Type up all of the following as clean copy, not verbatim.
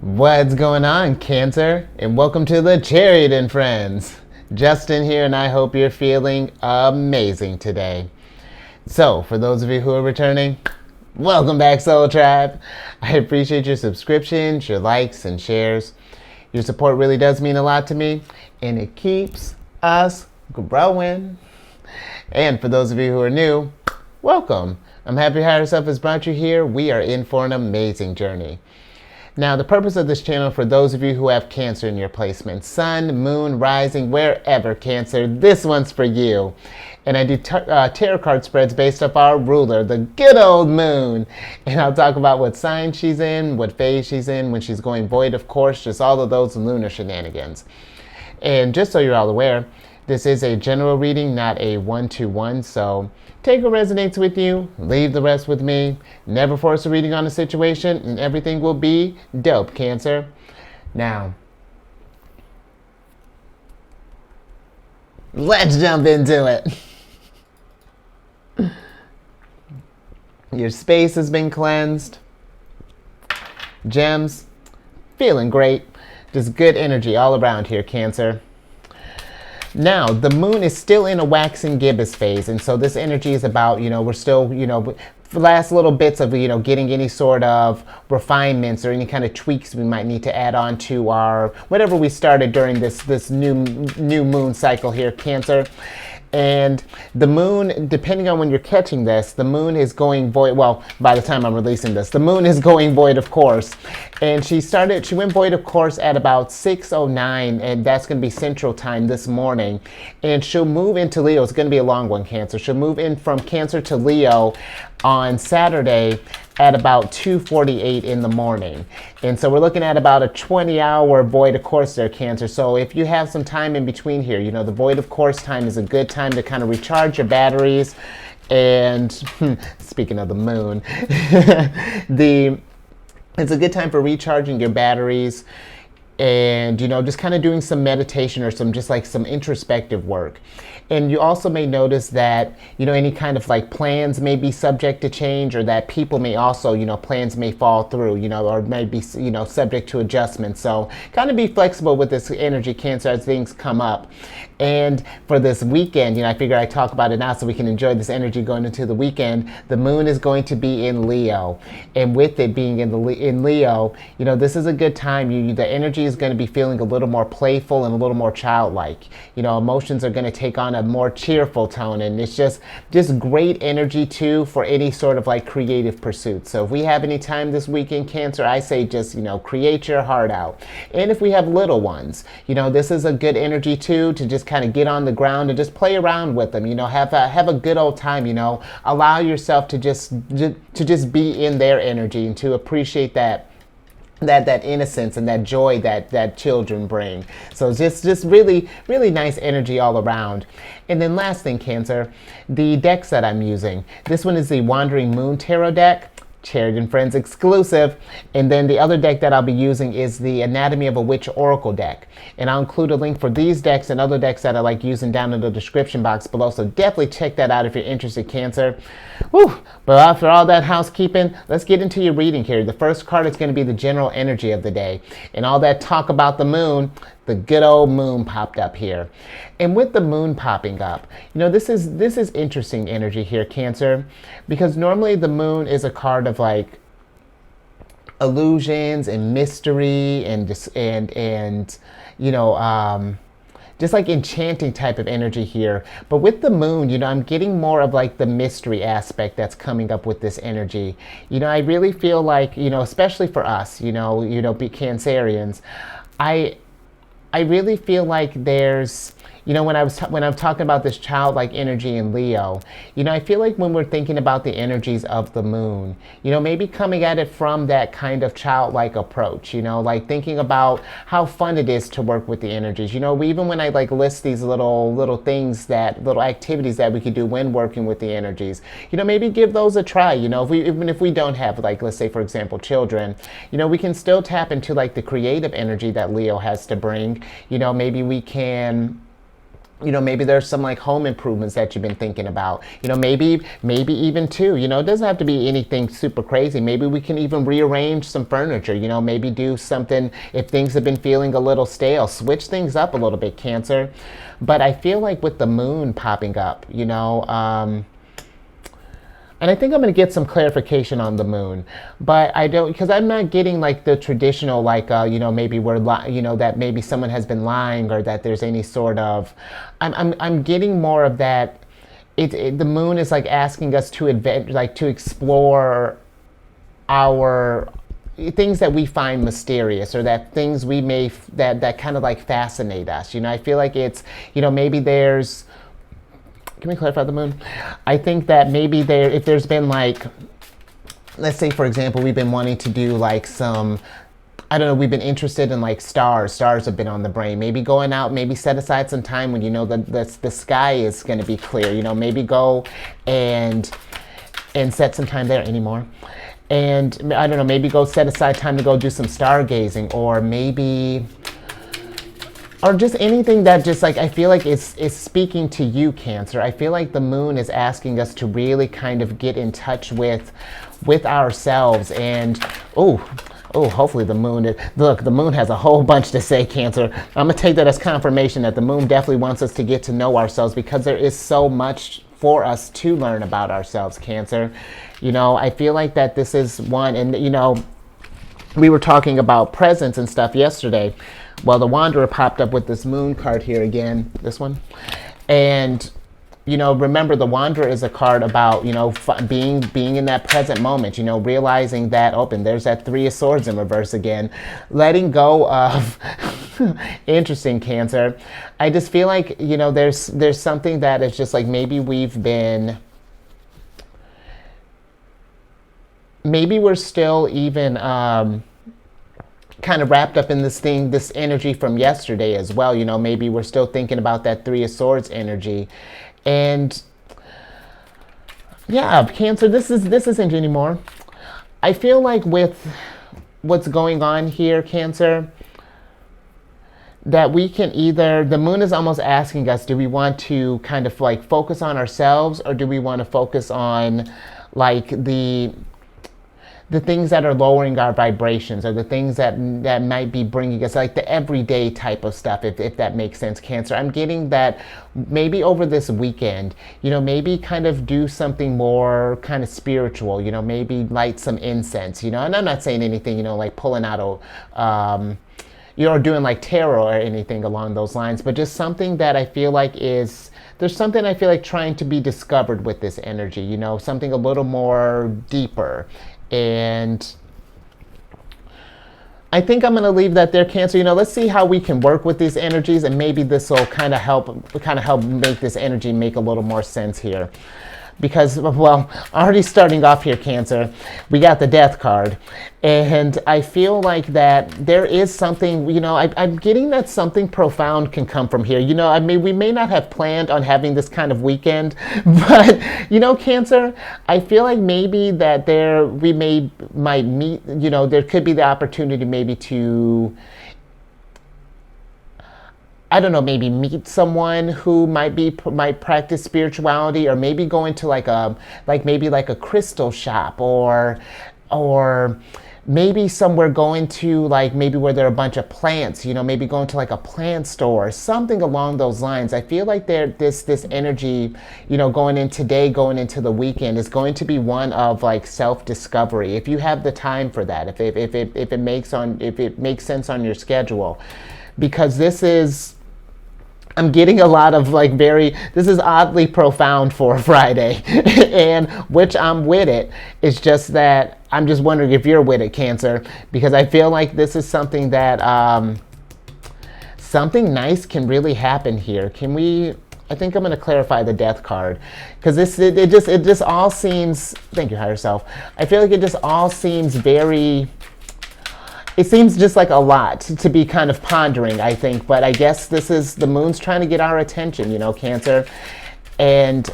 What's going on, Cancer? And welcome to the Chariot Friends. Justin here, and I hope you're feeling amazing today. So, for those of you who are returning, welcome back, Soul Tribe. I appreciate your subscriptions, your likes, and shares. Your support really does mean a lot to me, and it keeps us growing. And for those of you who are new, welcome. I'm happy Higher Self has brought you here. We are in for an amazing journey. Now, the purpose of this channel, for those of you who have Cancer in your placement, Sun, Moon, Rising, wherever Cancer, this one's for you. And I do tarot card spreads based off our ruler, the good old Moon. And I'll talk about what sign she's in, what phase she's in, when she's going void, of course, just all of those lunar shenanigans. And just so you're all aware, this is a general reading, not a one-to-one, so take what resonates with you, leave the rest with me. Never force a reading on a situation, and everything will be dope, Cancer. Now, let's jump into it. Your space has been cleansed. Gems, feeling great. Just good energy all around here, Cancer. Now, the moon is still in a waxing gibbous phase, and so this energy is about, we're still, last little bits of, getting any sort of refinements or any kind of tweaks we might need to add on to our, whatever we started during this new moon cycle here, Cancer. And the moon, depending on when you're catching this, the moon is going void. Well, by the time I'm releasing this, the moon is going void, of course. And she went void, of course, at about 6:09, and that's going to be Central Time this morning. And she'll move into Leo. It's going to be a long one, Cancer. She'll move in from Cancer to Leo on Saturday at about 2:48 in the morning. And so we're looking at about a 20-hour void of course there, Cancer. So if you have some time in between here, the void of course time is a good time to kind of recharge your batteries. And speaking of the moon, it's a good time for recharging your batteries and, just kind of doing some meditation or some introspective work. And you also may notice that, any kind of plans may be subject to change, or that people may also, plans may fall through, or may be, subject to adjustment. So kind of be flexible with this energy, Cancer, as things come up. And for this weekend, I figure I talk about it now so we can enjoy this energy going into the weekend. The moon is going to be in Leo. And with it being in Leo, this is a good time. The energy is going to be feeling a little more playful and a little more childlike. Emotions are going to take on a more cheerful tone, and it's just great energy too for any sort of creative pursuit. So if we have any time this weekend, Cancer, I say just create your heart out. And if we have little ones, this is a good energy too to just kind of get on the ground and just play around with them. Have a good old time. Allow yourself to just be in their energy and to appreciate that innocence and that joy that children bring. So just really, really nice energy all around. And then last thing, Cancer, the decks that I'm using. This one is the Wandering Moon Tarot deck, Chariot Friends exclusive. And then the other deck that I'll be using is the Anatomy of a Witch Oracle deck. And I'll include a link for these decks and other decks that I like using down in the description box below. So definitely check that out if you're interested, Cancer. Whew. But after all that housekeeping, let's get into your reading here. The first card is going to be the general energy of the day. And all that talk about the moon, the good old moon popped up here. And with the moon popping up, this is interesting energy here, Cancer, because normally the moon is a card of illusions and mystery and just enchanting type of energy here. But with the moon, I'm getting more of the mystery aspect that's coming up with this energy. I really feel like, especially for us, be Cancerians, I really feel like there's, when I'm talking about this childlike energy in Leo, I feel like when we're thinking about the energies of the moon, maybe coming at it from that kind of childlike approach, thinking about how fun it is to work with the energies. Even when I list these little things, little activities that we could do when working with the energies, maybe give those a try. Even if we don't have, let's say, for example, children, we can still tap into the creative energy that Leo has to bring. Maybe we can Maybe there's some like home improvements that you've been thinking about. Maybe even two. It doesn't have to be anything super crazy. Maybe we can even rearrange some furniture. Maybe do something if things have been feeling a little stale. Switch things up a little bit, Cancer. But I feel like with the moon popping up, and I think I'm going to get some clarification on the moon, but I don't, because I'm not getting like the traditional, like, maybe that maybe someone has been lying or that there's any sort of, I'm getting more of that. The moon is like asking us to to explore our things that we find mysterious, or that things we may, that kind of like fascinate us. I feel like it's, maybe there's, can we clarify the moon? I think that maybe if there's been like, let's say for example, we've been wanting to do like some, I don't know, we've been interested in like stars. Stars have been on the brain. Maybe going out, maybe set aside some time when the sky is going to be clear. Maybe go and set some time there anymore. And I don't know, maybe go set aside time to go do some stargazing, or maybe, or just anything that just like, I feel like is speaking to you, Cancer. I feel like the moon is asking us to really kind of get in touch with ourselves. And hopefully the moon, look, the moon has a whole bunch to say, Cancer. I'm gonna take that as confirmation that the moon definitely wants us to get to know ourselves, because there is so much for us to learn about ourselves, Cancer. I feel like that this is one, and we were talking about presents and stuff yesterday. Well, the Wanderer popped up with this moon card here again, this one. And, remember, the Wanderer is a card about, being in that present moment, realizing that, and there's that Three of Swords in reverse again. Letting go of, interesting, Cancer. I just feel like, there's something that is just like, maybe we're still even, kind of wrapped up in this energy from yesterday as well. Maybe we're still thinking about that Three of Swords energy. And yeah, Cancer, this isn't anymore. I feel like with what's going on here, Cancer, that we can either, the moon is almost asking us, do we want to kind of like focus on ourselves, or do we want to focus on like the things that are lowering our vibrations, or the things that might be bringing us like the everyday type of stuff, if that makes sense, Cancer. I'm getting that maybe over this weekend, maybe kind of do something more kind of spiritual, maybe light some incense, and I'm not saying anything, like pulling out or doing like tarot or anything along those lines, but just something that I feel like there's something I feel like trying to be discovered with this energy, something a little more deeper. And I think I'm going to leave that there, Cancer. Let's see how we can work with these energies, and maybe this will kind of help make this energy make a little more sense here. Because, well, already starting off here, Cancer, we got the Death card. And I feel like that there is something, I'm getting that something profound can come from here. We may not have planned on having this kind of weekend, but, Cancer, I feel like maybe that might meet, there could be the opportunity maybe to, I don't know, maybe meet someone who might practice spirituality, or maybe go into like a crystal shop, or maybe somewhere going to like maybe where there are a bunch of plants, maybe going to like a plant store, something along those lines. I feel like this energy, going into the weekend is going to be one of like self-discovery. If you have the time for that, if it makes sense on your schedule, because I'm getting a lot of like this is oddly profound for a Friday, and which I'm with it. It's just that I'm just wondering if you're with it, Cancer, because I feel like this is something that, something nice can really happen here. I think I'm going to clarify the Death card, because it just all seems, thank you, higher self. I feel like it just all seems it seems just like a lot to be kind of pondering, I think. But I guess the moon's trying to get our attention, Cancer. And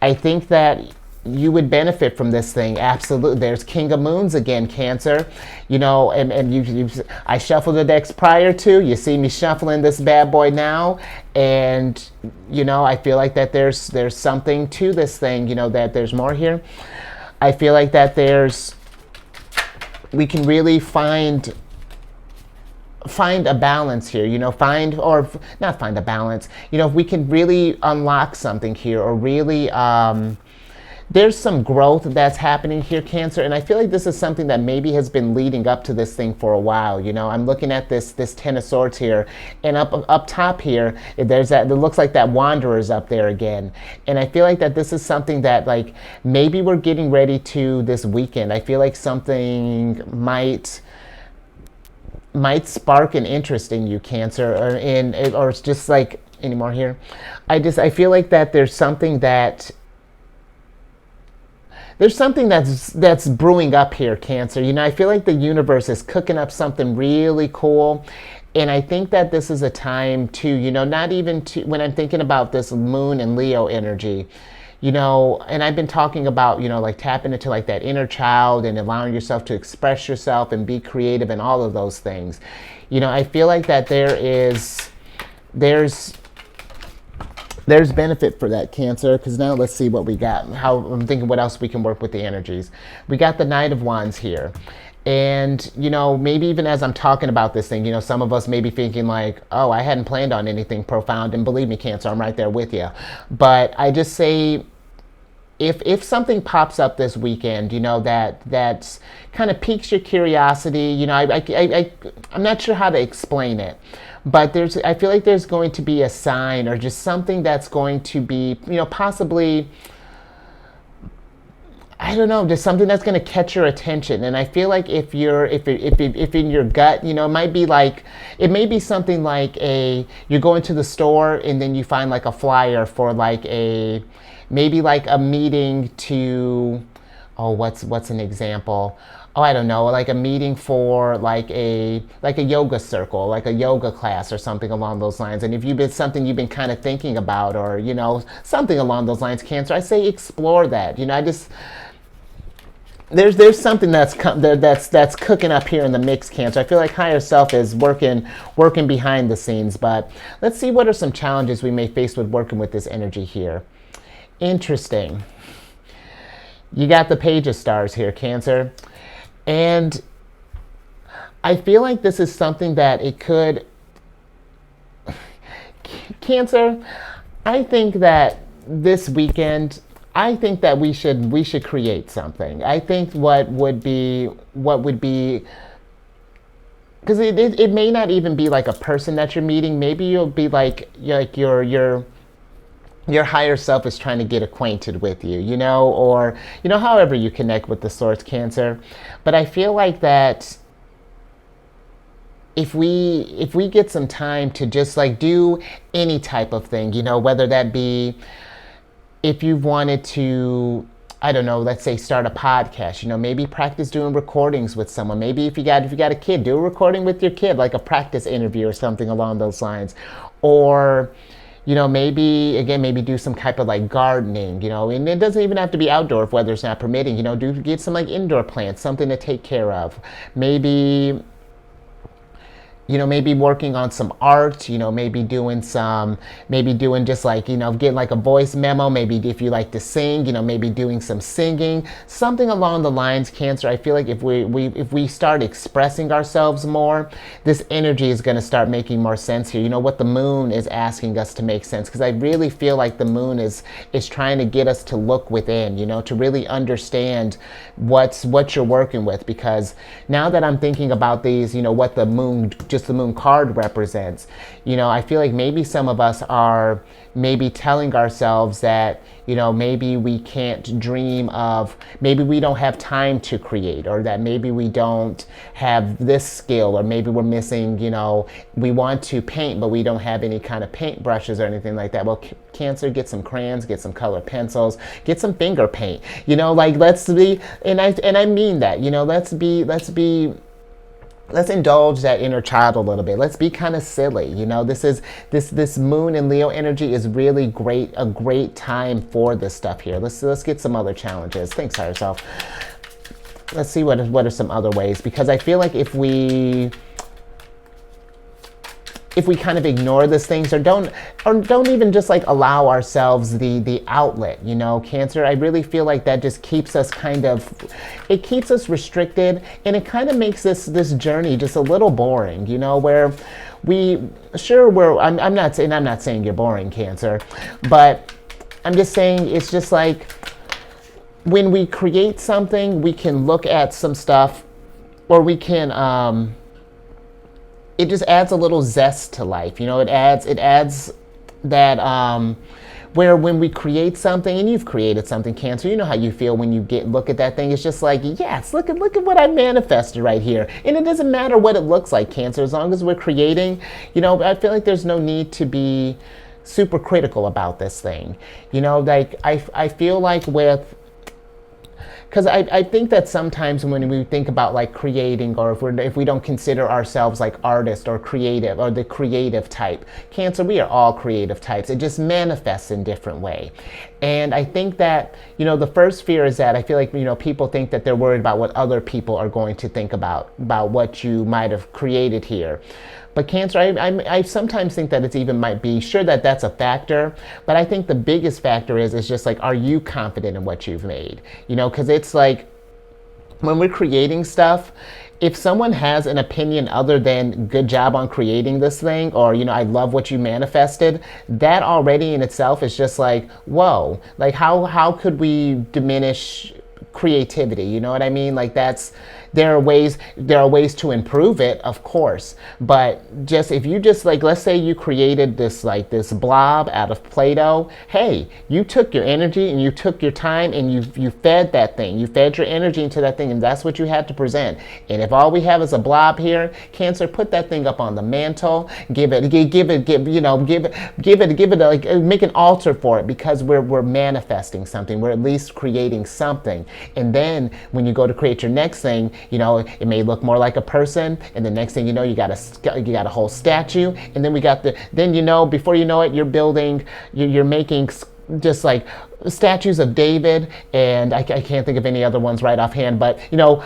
I think that you would benefit from this thing. Absolutely. There's King of Moons again, Cancer. And I shuffled the decks prior to. You see me shuffling this bad boy now. And, I feel like that there's something to this thing, that there's more here. I feel like that we can really find a balance here, not find a balance, if we can really unlock something here, or really, there's some growth that's happening here, Cancer, and I feel like this is something that maybe has been leading up to this thing for a while. I'm looking at this Ten of Swords here, and up top here, there's that. It looks like that Wanderer's up there again, and I feel like that this is something that, like, maybe we're getting ready to this weekend. I feel like something might spark an interest in you, Cancer, or it's just like, any more here. I feel like that there's something that's brewing up here, Cancer. I feel like the universe is cooking up something really cool. And I think that this is a time to, not even to, when I'm thinking about this Moon and Leo energy, and I've been talking about, like tapping into like that inner child and allowing yourself to express yourself and be creative and all of those things. I feel like that there's benefit for that, Cancer, because now let's see what we got. I'm thinking what else we can work with the energies. We got the Knight of Wands here. And, maybe even as I'm talking about this thing, some of us may be thinking like, oh, I hadn't planned on anything profound. And believe me, Cancer, I'm right there with you. But I just say, if something pops up this weekend, that's kind of piques your curiosity, I'm not sure how to explain it. But I feel like there's going to be a sign, or just something that's going to be, possibly, I don't know, just something that's going to catch your attention. And I feel like if in your gut, it may be something like you're going to the store and then you find like a flyer for like maybe like a meeting to, what's an example? I don't know, like a meeting for like a yoga circle, like a yoga class or something along those lines. And if it's something you've been kind of thinking about, or, something along those lines, Cancer, I say explore that. There's something that's cooking up here in the mix, Cancer. I feel like higher self is working behind the scenes. But let's see what are some challenges we may face with working with this energy here. Interesting. You got the Page of Stars here, Cancer. And I feel like this is something that it could, Cancer, I think that this weekend, I think that we should create something. I think what would be, because it may not even be like a person that you're meeting. Maybe you'll be like your higher self is trying to get acquainted with you, or, however you connect with the Swords, Cancer. But I feel like that if we get some time to just like do any type of thing, whether that be if you've wanted to, I don't know, let's say start a podcast, maybe practice doing recordings with someone. Maybe if you got a kid, do a recording with your kid, like a practice interview or something along those lines. Or, maybe do some type of like gardening, and it doesn't even have to be outdoor if weather's not permitting, get some like indoor plants, something to take care of. Maybe maybe working on some art, maybe doing just like, getting like a voice memo, maybe if you like to sing, maybe doing some singing, something along the lines, Cancer. I feel like if we start expressing ourselves more, this energy is going to start making more sense here. What the Moon is asking us to make sense, because I really feel like the Moon is trying to get us to look within, to really understand what you're working with. Because now that I'm thinking about these, what the Moon, just the Moon card represents, I feel like maybe some of us are maybe telling ourselves that, maybe we can't dream of, maybe we don't have time to create, or that maybe we don't have this skill, or maybe we're missing, we want to paint, but we don't have any kind of paint brushes or anything like that. Well, Cancer, get some crayons, get some color pencils, get some finger paint, let's be, and I mean that, let's indulge that inner child a little bit. Let's be kind of silly. This Moon and Leo energy is really a great time for this stuff here. Let's get some other challenges. Thanks, higher self. Let's see what are some other ways, because I feel like if we if we kind of ignore these things or don't even just like allow ourselves the outlet, you know, Cancer, I really feel like that just keeps us it keeps us restricted, and it kind of makes this journey just a little boring, you know, where I'm not saying you're boring, Cancer, but I'm just saying it's just like when we create something, we can look at some stuff, or we can it just adds a little zest to life. You know, it adds that where when we create something, and you've created something, Cancer, you know how you feel when you look at that thing. It's just like, yes, look at what I manifested right here. And it doesn't matter what it looks like, Cancer, as long as we're creating, you know, I feel like there's no need to be super critical about this thing. You know, like I feel like because I think that sometimes when we think about like creating, or if we don't consider ourselves like artists or creative or the creative type, Cancer, we are all creative types. It just manifests in different way. And I think that, you know, the first fear is that I feel like, you know, people think that they're worried about what other people are going to think about what you might have created here. But Cancer, I sometimes think that it's even might be, sure that that's a factor, but I think the biggest factor is just like, are you confident in what you've made? You know, because it's like, when we're creating stuff, if someone has an opinion other than good job on creating this thing, or, you know, I love what you manifested, that already in itself is just like, whoa, like how could we diminish creativity? You know what I mean? Like there are ways to improve it, of course, but just if you just like, let's say you created this blob out of Play-Doh. Hey, you took your energy and you took your time and you fed that thing. You fed your energy into that thing, and that's what you had to present. And if all we have is a blob here, Cancer, put that thing up on the mantle. Give it like, make an altar for it, because we're manifesting something. We're at least creating something. And then when you go to create your next thing, you know, it may look more like a person, and the next thing you know, you got a whole statue, and then you know, before you know it, you're making just like statues of David, and I can't think of any other ones right offhand, but you know,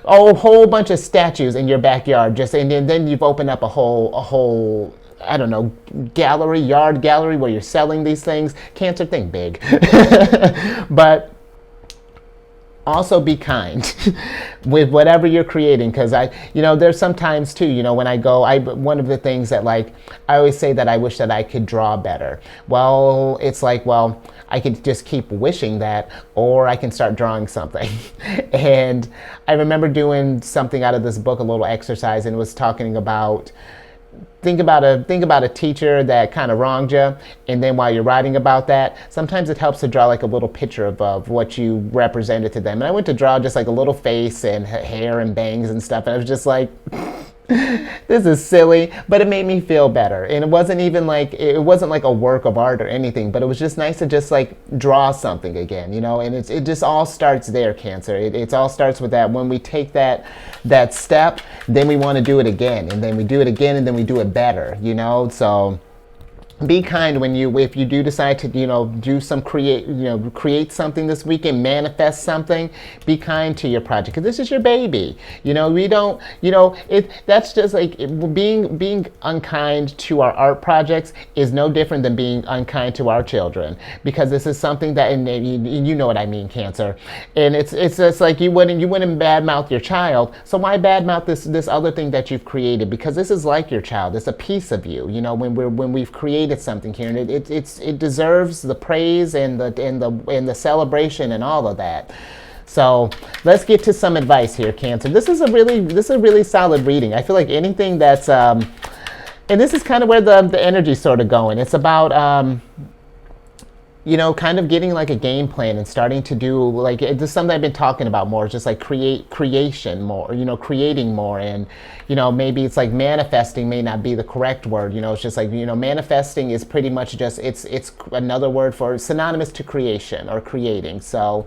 a whole bunch of statues in your backyard, and then you've opened up a whole I don't know, yard gallery where you're selling these things. Cancer, think big. But also be kind with whatever you're creating, because there's sometimes too, you know, when one of the things that, like, I always say that I wish that I could draw better. Well, it's like, well, I could just keep wishing that, or I can start drawing something. And I remember doing something out of this book, a little exercise, and it was talking about, think about a teacher that kind of wronged you, and then while you're writing about that, sometimes it helps to draw like a little picture of what you represented to them. And I went to draw just like a little face and hair and bangs and stuff, and I was just like, this is silly, but it made me feel better. And it wasn't like a work of art or anything, but it was just nice to just like draw something again, you know. And it just all starts there, Cancer. It all starts with that. When we take that step, then we want to do it again, and then we do it again, and then we do it better, you know. So be kind if you do decide to, you know, create something this weekend, manifest something. Be kind to your project, because this is your baby. You know, we don't, you know, that's just like being unkind to our art projects is no different than being unkind to our children, because this is something that, and you know what I mean, Cancer. And it's just like you wouldn't badmouth your child, so why badmouth this other thing that you've created? Because this is like your child. It's a piece of you. You know, when we've created something here, and it deserves the praise and the celebration and all of that. So let's get to some advice here, Cancer. This is a really solid reading. I feel like anything that's and this is kind of where the energy's sort of going. It's about you know, kind of getting like a game plan and starting to do, like, this is something I've been talking about more, just like creation more, you know, creating more. And, you know, maybe it's like manifesting may not be the correct word, you know. It's just like, you know, manifesting is pretty much just, it's another word for synonymous to creation or creating. So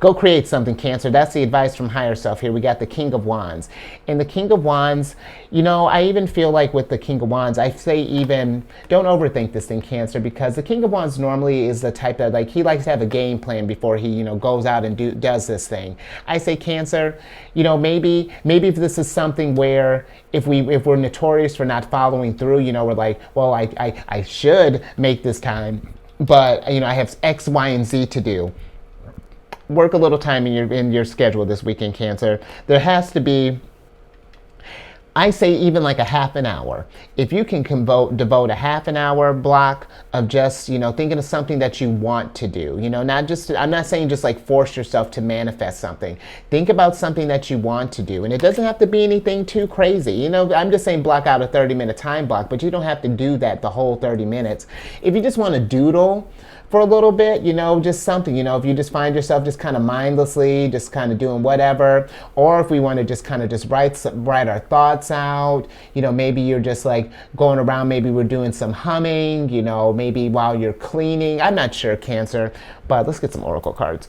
Go create something, Cancer. That's the advice from higher self here. We got the King of Wands. And the King of Wands, I even feel like with the King of Wands, I say even don't overthink this thing, Cancer, because the King of Wands normally is the type that like he likes to have a game plan before he, goes out and does this thing. I say, Cancer, maybe if this is something where if we're notorious for not following through, we're like, well, I should make this time, but I have X, Y, and Z to do. Work a little time in your schedule this weekend, Cancer. There has to be, I say, even like a half an hour. If you can devote a half an hour block of just, thinking of something that you want to do, I'm not saying just like force yourself to manifest something. Think about something that you want to do. And it doesn't have to be anything too crazy. I'm just saying block out a 30-minute time block, but you don't have to do that the whole 30 minutes. If you just want to doodle for a little bit, just something, if you just find yourself just kind of mindlessly, just kind of doing whatever, or if we want to just kind of just write our thoughts out, maybe you're just like going around, maybe we're doing some humming, maybe while you're cleaning. I'm not sure, Cancer, but let's get some oracle cards.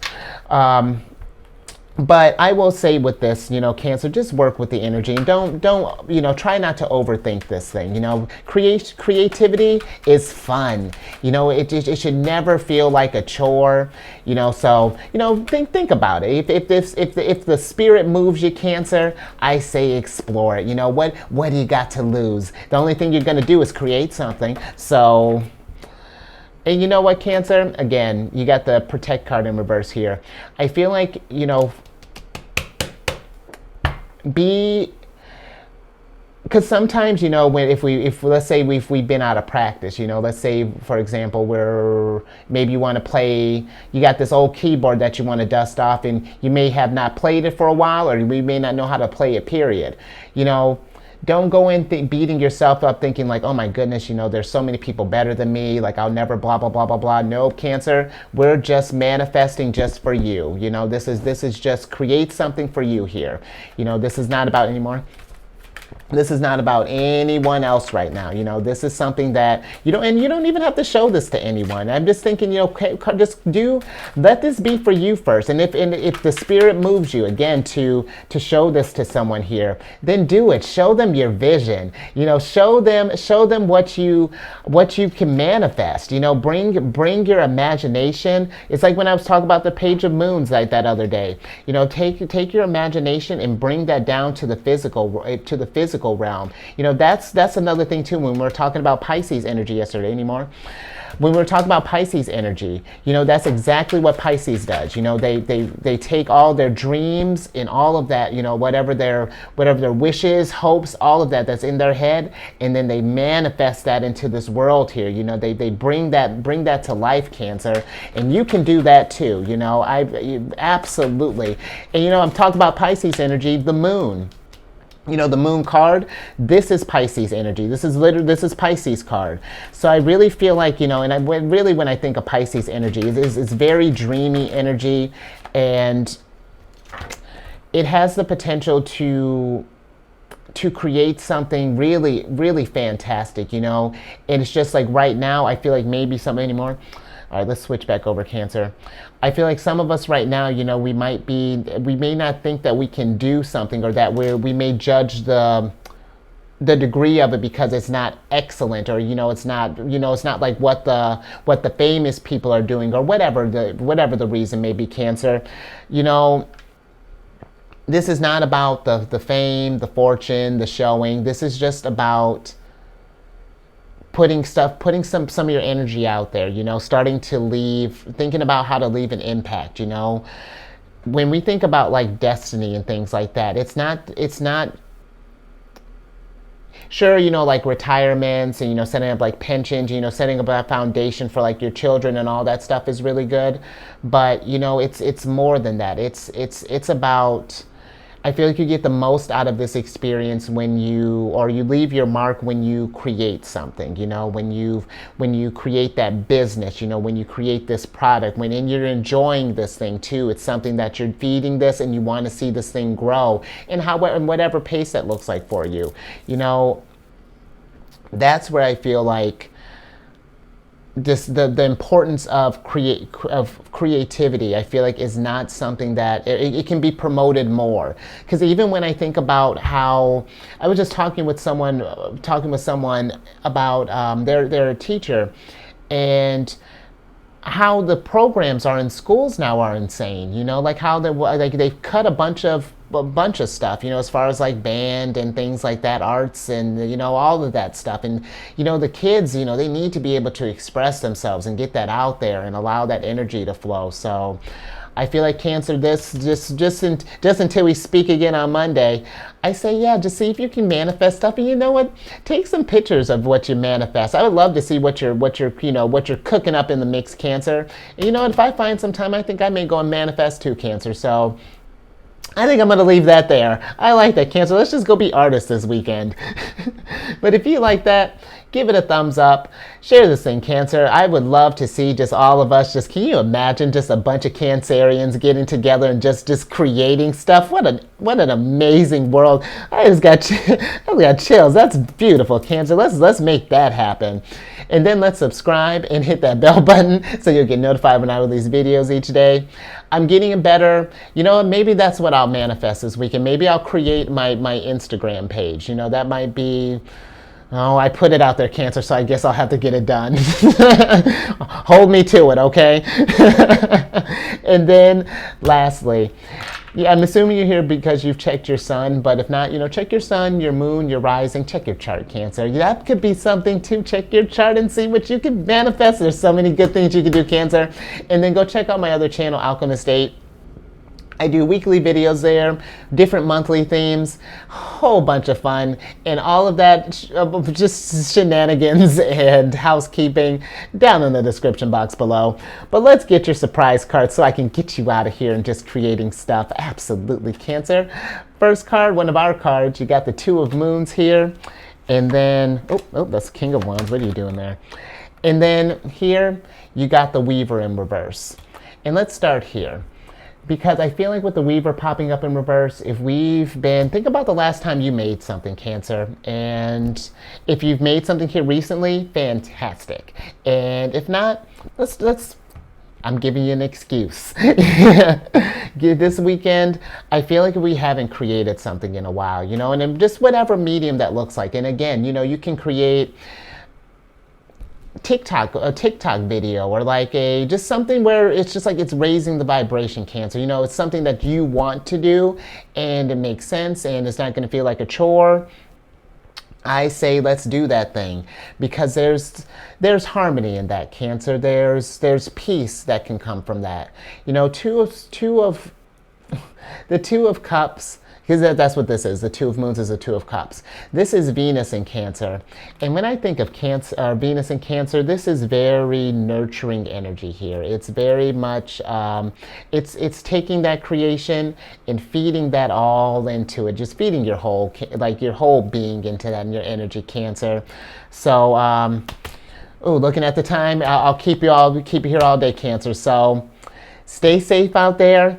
But I will say with this, Cancer, just work with the energy and don't, try not to overthink this thing. Creativity is fun. It should never feel like a chore. So think about it. If the spirit moves you, Cancer, I say explore it. What do you got to lose? The only thing you're gonna do is create something. So. And you know what, Cancer? Again, you got the Protect card in reverse here. I feel like, because sometimes, if let's say we've been out of practice, let's say, for example, maybe you want to play, you got this old keyboard that you want to dust off and you may have not played it for a while, or we may not know how to play it, period. Don't go in beating yourself up thinking like, oh my goodness, there's so many people better than me, like I'll never blah, blah, blah, blah, blah. No, Cancer, we're just manifesting just for you. This is just create something for you here. This is not about anymore. This is not about anyone else right now. This is something that, and you don't even have to show this to anyone. I'm just thinking, let this be for you first. And if the spirit moves you again to show this to someone here, then do it. Show them your vision. Show them what you can manifest. Bring your imagination. It's like when I was talking about the Page of Moons like that other day. Take your imagination and bring that down to the physical realm. That's another thing too. When we were talking about Pisces energy yesterday, anymore. When we were talking about Pisces energy, that's exactly what Pisces does. They take all their dreams and all of that, whatever their wishes, hopes, all of that's in their head, and then they manifest that into this world here. They bring that to life, Cancer, and you can do that too. Absolutely. And I'm talking about Pisces energy, the moon. The moon card, this is Pisces energy. This is Pisces card. So I really feel like, when I think of Pisces energy, it's very dreamy energy, and it has the potential to create something really, really fantastic, and it's just like right now, I feel like maybe something anymore. All right, let's switch back over, Cancer. I feel like some of us right now, we may not think that we can do something, or that we may judge the degree of it because it's not excellent, or it's not like what the famous people are doing, or whatever the reason may be, Cancer. This is not about the fame, the fortune, the showing. This is just about putting some of your energy out there, starting to thinking about how to leave an impact. When we think about like destiny and things like that, it's not sure, like retirements and, setting up like pensions, setting up a foundation for like your children and all that stuff is really good. But, it's more than that. It's about, I feel like you get the most out of this experience when you leave your mark when you create something, when you create that business, when you create this product, and you're enjoying this thing too. It's something that you're feeding this and you want to see this thing grow in whatever pace that looks like for you. That's where I feel like just the importance of creativity, I feel like, is not something that it can be promoted more. Because even when I think about how I was just talking with someone about their teacher, and how the programs are in schools now are insane. Like how they've cut a bunch of stuff, as far as like band and things like that, arts, and all of that stuff. And the kids, they need to be able to express themselves and get that out there and allow that energy to flow. So I feel like, Cancer, this just until we speak again on Monday, I say, yeah, just see if you can manifest stuff. And you know what? Take some pictures of what you manifest. I would love to see what you're cooking up in the mix, Cancer. And you know what? If I find some time, I think I may go and manifest too, Cancer. So I think I'm going to leave that there. I like that, Cancer. Let's just go be artists this weekend. But if you like that, give it a thumbs up. Share this thing, Cancer. I would love to see just all of us. Can you imagine just a bunch of Cancerians getting together and just creating stuff? What an amazing world. I got chills. That's beautiful, Cancer. Let's make that happen. And then let's subscribe and hit that bell button so you'll get notified when I release videos each day. I'm getting better. Maybe that's what I'll manifest this weekend. Maybe I'll create my Instagram page. That might be... Oh, I put it out there, Cancer, so I guess I'll have to get it done. Hold me to it, okay? And then, lastly, yeah, I'm assuming you're here because you've checked your sun, but if not, check your sun, your moon, your rising, check your chart, Cancer. That could be something too. Check your chart and see what you can manifest. There's so many good things you can do, Cancer. And then go check out my other channel, Alchemist 8. I do weekly videos there, different monthly themes, whole bunch of fun, and all of that just shenanigans and housekeeping down in the description box below. But let's get your surprise card so I can get you out of here and just creating stuff. Absolutely, Cancer. First card, one of our cards, you got the Two of Moons here, and then, oh, that's King of Wands. What are you doing there? And then here, you got the Weaver in reverse. And let's start here. Because I feel like with the Weaver popping up in reverse, think about the last time you made something, Cancer. And if you've made something here recently, fantastic. And if not, I'm giving you an excuse. This weekend, I feel like we haven't created something in a while, and just whatever medium that looks like. And again, you can create a TikTok video, or like just something where it's just like it's raising the vibration, Cancer. It's something that you want to do and it makes sense and it's not going to feel like a chore. I say let's do that thing, because there's harmony in that, Cancer. There's peace that can come from that. The Two of Cups, because that's what this is. The Two of Moons is the Two of Cups. This is Venus in Cancer. And when I think of Venus in Cancer, this is very nurturing energy here. It's very much, it's taking that creation and feeding that all into it. Just feeding your whole being into that and your energy, Cancer. So, looking at the time, I'll keep you here all day, Cancer. So stay safe out there.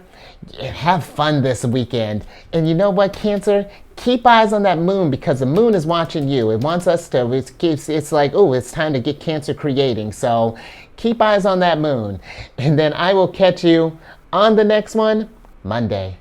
Have fun this weekend. And you know what, Cancer? Keep eyes on that moon, because the moon is watching you. It wants us to, it's like, it's time to get Cancer creating. So keep eyes on that moon. And then I will catch you on the next one, Monday.